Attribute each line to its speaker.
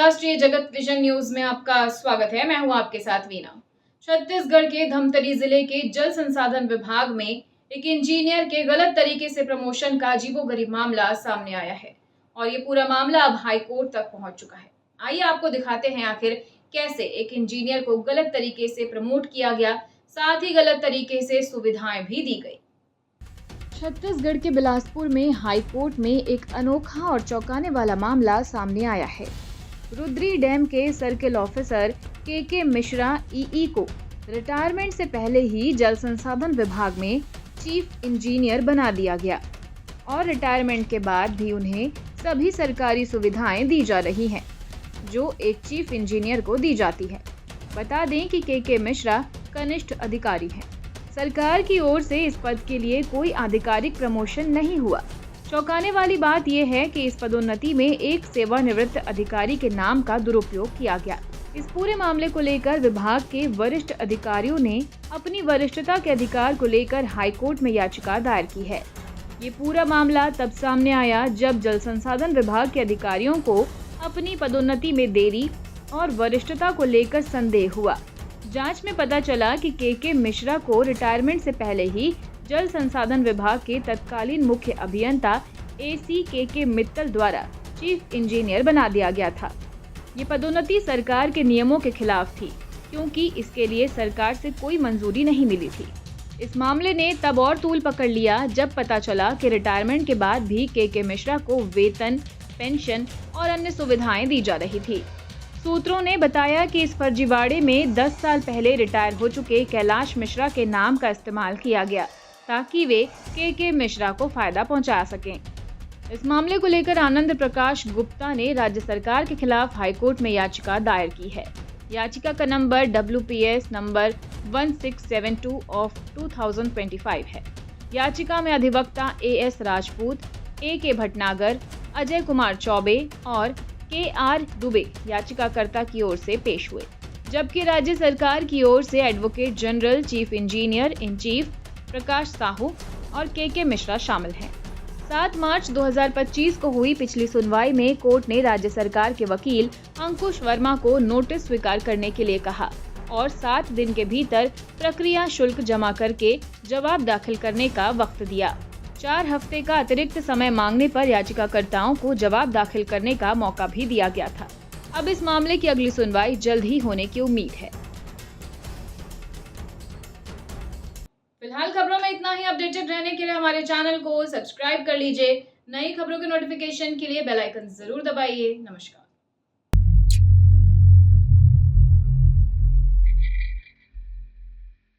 Speaker 1: राष्ट्रीय जगत vision news में आपका स्वागत है। मैं हूं आपके साथ वीना। छत्तीसगढ़ के धमतरी जिले के जल संसाधन विभाग में एक इंजीनियर के गलत तरीके से प्रमोशन का अजीबोगरीब मामला सामने आया है और ये पूरा मामला अब हाई कोर्ट तक पहुंच चुका है। आइए आपको दिखाते हैं आखिर कैसे एक इंजीनियर को गलत तरीके से प्रमोट किया गया, साथ ही गलत तरीके से सुविधाएं भी दी गई। छत्तीसगढ़ के बिलासपुर में हाई कोर्ट में एक अनोखा और चौंकाने वाला मामला सामने आया है। रुद्री डैम के सर्किल ऑफिसर के मिश्रा ईई को रिटायरमेंट से पहले ही जल संसाधन विभाग में चीफ इंजीनियर बना दिया गया और रिटायरमेंट के बाद भी उन्हें सभी सरकारी सुविधाएं दी जा रही हैं, जो एक चीफ इंजीनियर को दी जाती है। बता दें कि के मिश्रा कनिष्ठ अधिकारी हैं। सरकार की ओर से इस पद के लिए कोई आधिकारिक प्रमोशन नहीं हुआ। चौंकाने वाली बात यह है कि इस पदोन्नति में एक सेवानिवृत्त अधिकारी के नाम का दुरुपयोग किया गया। इस पूरे मामले को लेकर विभाग के वरिष्ठ अधिकारियों ने अपनी वरिष्ठता के अधिकार को लेकर हाईकोर्ट में याचिका दायर की है। ये पूरा मामला तब सामने आया जब जल संसाधन विभाग के अधिकारियों को अपनी पदोन्नति में देरी और वरिष्ठता को लेकर संदेह हुआ। जांच में पता चला कि के मिश्रा को रिटायरमेंट से पहले ही जल संसाधन विभाग के तत्कालीन मुख्य अभियंता AC के मित्तल द्वारा चीफ इंजीनियर बना दिया गया था। ये पदोन्नति सरकार के नियमों के खिलाफ थी, क्योंकि इसके लिए सरकार से कोई मंजूरी नहीं मिली थी। इस मामले ने तब और तूल पकड़ लिया जब पता चला कि रिटायरमेंट के बाद भी के मिश्रा को वेतन, पेंशन और अन्य सुविधाएं दी जा रही थी। सूत्रों ने बताया कि इस फर्जीवाड़े में 10 साल पहले रिटायर हो चुके कैलाश मिश्रा के नाम का इस्तेमाल किया गया ताकि वे के मिश्रा को फायदा पहुंचा सकें। इस मामले को लेकर आनंद प्रकाश गुप्ता ने राज्य सरकार के खिलाफ हाईकोर्ट में याचिका दायर की है। याचिका का नंबर WPS नंबर 1672 ऑफ 2025 है। याचिका में अधिवक्ता AS राजपूत, AK भटनागर, अजय कुमार चौबे और KR दुबे याचिकाकर्ता की ओर से पेश हुए, जबकि राज्य सरकार की ओर से advocate general, chief engineer in chief Prakash Sahu और के मिश्रा शामिल हैं। 7 मार्च 2025 को हुई पिछली सुनवाई में कोर्ट ने राज्य सरकार के वकील अंकुश वर्मा को नोटिस स्वीकार करने के लिए कहा और 7 दिन के भीतर प्रक्रिया शुल्क जमा करके जवाब दाखिल करने का वक्त दिया। 4 हफ्ते का अतिरिक्त समय मांगने पर याचिकाकर्ताओं को जवाब दाखिल करने का मौका भी दिया गया था। अब इस मामले की अगली सुनवाई जल्द ही होने की उम्मीद है। फिलहाल खबरों में इतना ही। अपडेटेड रहने के लिए हमारे चैनल को सब्सक्राइब कर लीजिए। नई खबरों के नोटिफिकेशन के लिए बेल आइकन जरूर दबाइए। नमस्कार।